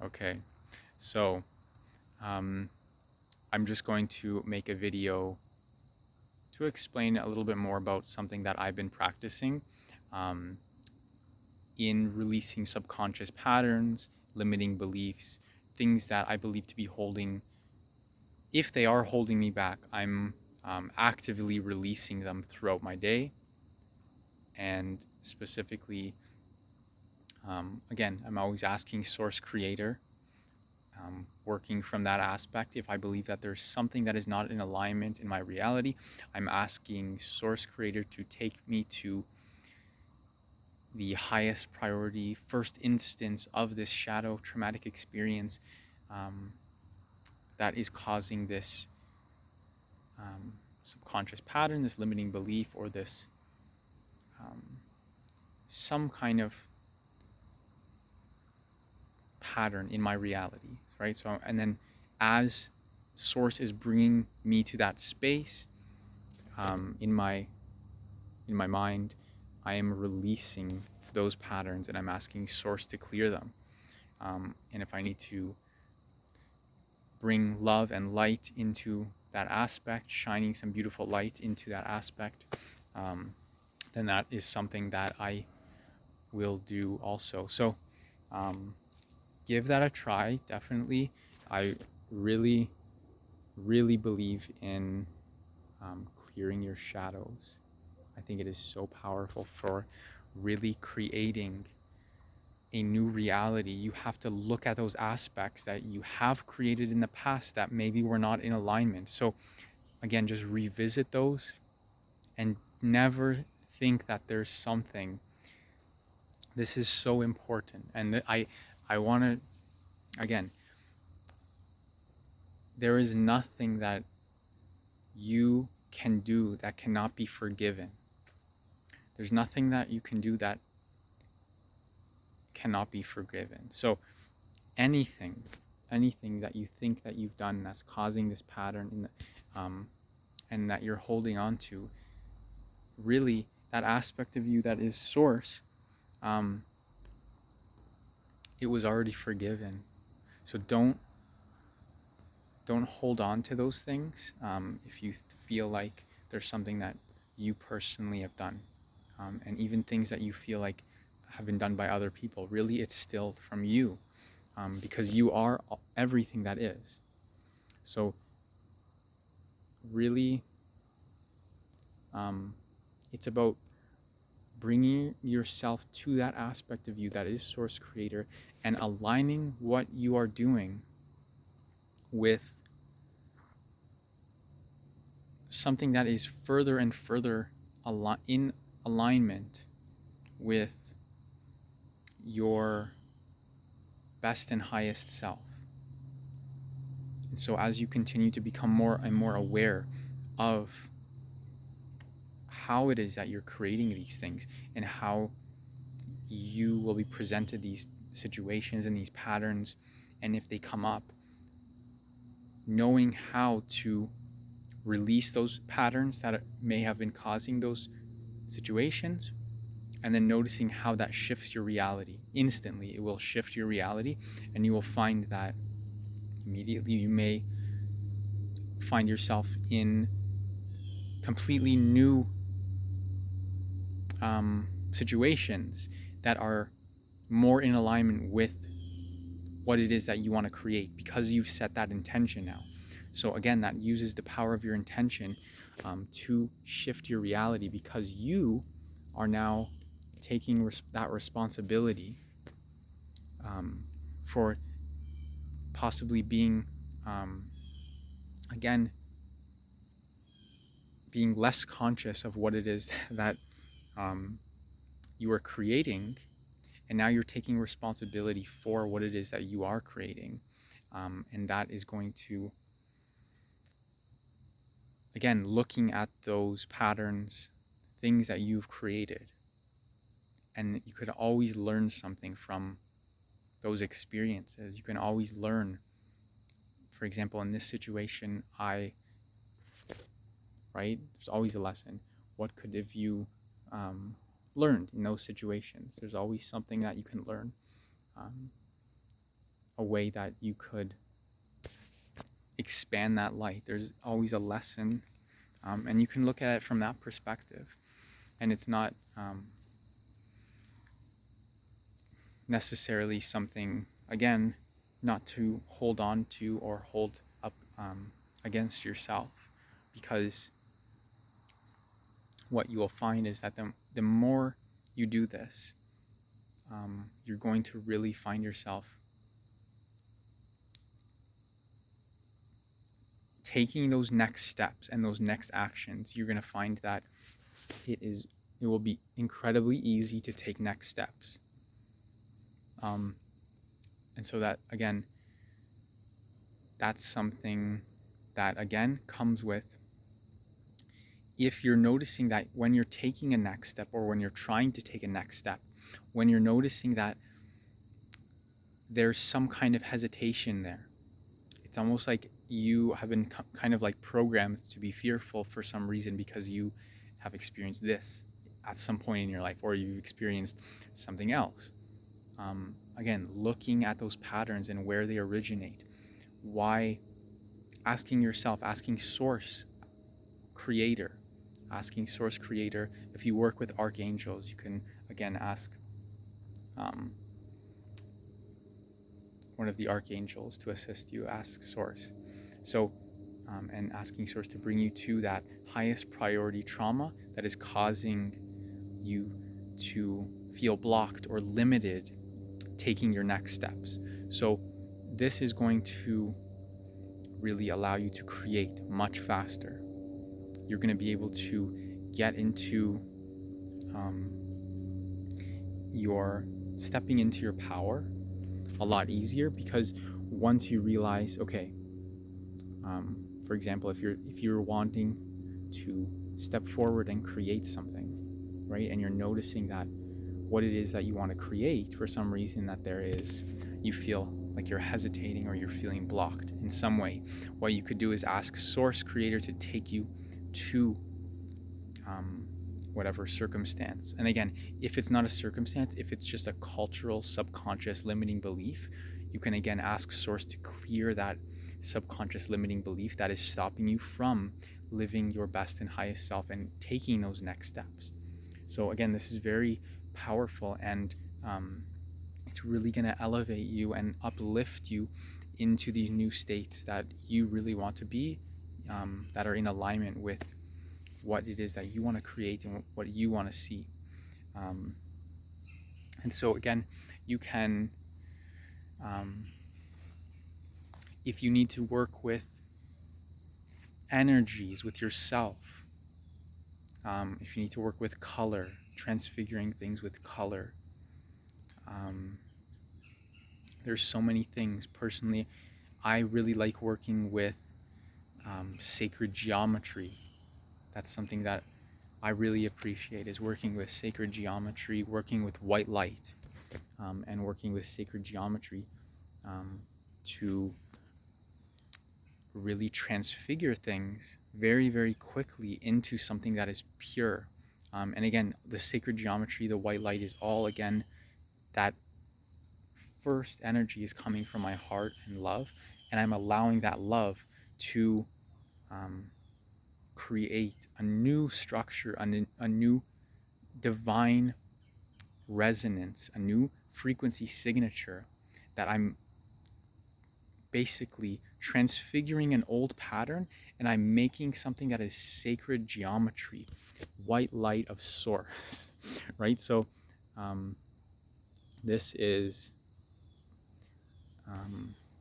Okay, so I'm just going to make a video to explain a little bit more about something that I've been practicing um, in releasing subconscious patterns, limiting beliefs, things that I believe to be holding, if they are holding me back, I'm actively releasing them throughout my day. And specifically, again, I'm always asking Source Creator, working from that aspect. If I believe that there's something that is not in alignment in my reality, I'm asking Source Creator to take me to the highest priority, first instance of this shadow traumatic experience um, that is causing this subconscious pattern, this limiting belief, or this um, some kind of pattern in my reality, right? So, and then as Source is bringing me to that space in my mind, I am releasing those patterns, and I'm asking Source to clear them. And if I need to bring love and light into that aspect, shining some beautiful light into that aspect, then that is something that I will do also. So give that a try, definitely. I really, really believe in clearing your shadows. I think it is so powerful for really creating a new reality. You have to look at those aspects that you have created in the past that maybe were not in alignment. So again, just revisit those and never think that there's something. This is so important. And I want to, again, there is nothing that you can do that cannot be forgiven. There's nothing that you can do that cannot be forgiven. So anything that you think that you've done that's causing this pattern in the, and that you're holding on to, really that aspect of you that is Source, it was already forgiven. So don't hold on to those things if you feel like there's something that you personally have done, and even things that you feel like have been done by other people. Really, it's still from you, because you are everything that is. So really, it's about bringing yourself to that aspect of you that is Source Creator, and aligning what you are doing with something that is further and further in alignment with your best and highest self. And so as you continue to become more and more aware of how it is that you're creating these things, and how you will be presented these situations and these patterns, and if they come up, knowing how to release those patterns that may have been causing those situations, and then noticing how that shifts your reality. Instantly, it will shift your reality, and you will find that immediately you may find yourself in completely new situations that are more in alignment with what it is that you want to create, because you've set that intention now. So again, that uses the power of your intention to shift your reality, because you are now taking that responsibility for possibly being, again, being less conscious of what it is that you are creating, and now you're taking responsibility for what it is that you are creating, and that is going to, again, looking at those patterns, things that you've created, and you could always learn something from those experiences. You can always learn. For example, in this situation, right, there's always a lesson. What could have you learned in those situations? There's always something that you can learn. Um, a way that you could expand that light. There's always a lesson, and you can look at it from that perspective. And it's not necessarily something, again, not to hold on to or hold up against yourself, because what you will find is that the more you do this, you're going to really find yourself taking those next steps and those next actions. You're going to find that it will be incredibly easy to take next steps. And so that, again, that's something that, again, comes with, if you're noticing that when you're taking a next step, or when you're trying to take a next step, when you're noticing that there's some kind of hesitation there, it's almost like you have been kind of like programmed to be fearful for some reason, because you have experienced this at some point in your life, or you've experienced something else. Again, looking at those patterns and where they originate. Why? Asking yourself, asking Source Creator. If you work with Archangels, you can, again, ask one of the Archangels to assist you. Ask Source. So, and asking Source to bring you to that highest priority trauma that is causing you to feel blocked or limited taking your next steps. So this is going to really allow you to create much faster. You're going to be able to get into your stepping into your power a lot easier, because once you realize, okay, for example, if you're wanting to step forward and create something, right, and you're noticing that what it is that you want to create, for some reason that you feel like you're hesitating or you're feeling blocked in some way, what you could do is ask Source Creator to take you to whatever circumstance. And again, if it's not a circumstance, if it's just a cultural, subconscious limiting belief, you can again ask Source to clear that subconscious limiting belief that is stopping you from living your best and highest self and taking those next steps. So again, this is very powerful, and it's really going to elevate you and uplift you into these new states that you really want to be, that are in alignment with what it is that you want to create and what you want to see. And so again, you can, if you need to work with energies, with yourself, if you need to work with color, transfiguring things with color, there's so many things. Personally, I really like working with sacred geometry. That's something that I really appreciate, is working with sacred geometry, working with white light, and working with sacred geometry to really transfigure things very, very quickly into something that is pure. And again, the sacred geometry, the white light, is all, again, that first energy is coming from my heart and love, and I'm allowing that love to create a new structure, a new divine resonance, a new frequency signature, that I'm basically transfiguring an old pattern, and I'm making something that is sacred geometry, white light of Source, right? So this is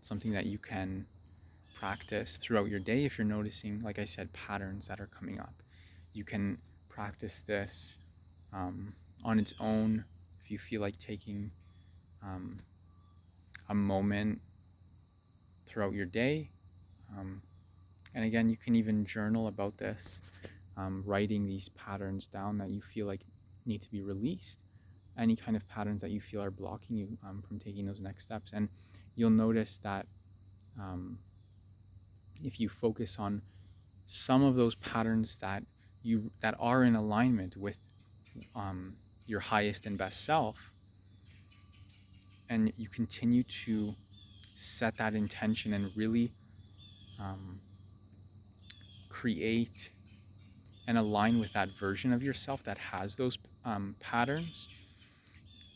something that you can practice throughout your day. If you're noticing, like I said, patterns that are coming up, you can practice this on its own. If you feel like taking a moment throughout your day, and again, you can even journal about this, writing these patterns down that you feel like need to be released, any kind of patterns that you feel are blocking you from taking those next steps. And you'll notice that if you focus on some of those patterns that are in alignment with your highest and best self, and you continue to set that intention and really create and align with that version of yourself that has those patterns,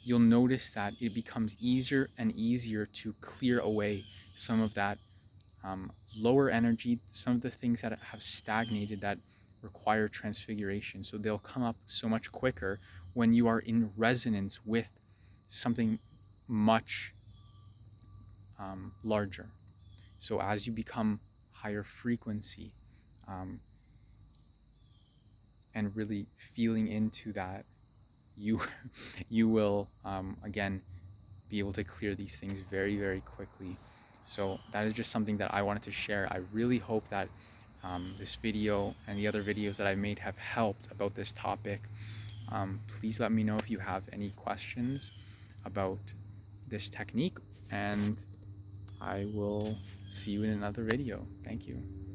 you'll notice that it becomes easier and easier to clear away some of that lower energy, some of the things that have stagnated that require transfiguration. So they'll come up so much quicker when you are in resonance with something much larger. So as you become higher frequency and really feeling into that, you you will again be able to clear these things very, very quickly. So that is just something that I wanted to share. I really hope that this video and the other videos that I've made have helped about this topic. Please let me know if you have any questions about this technique, and I will see you in another video. Thank you.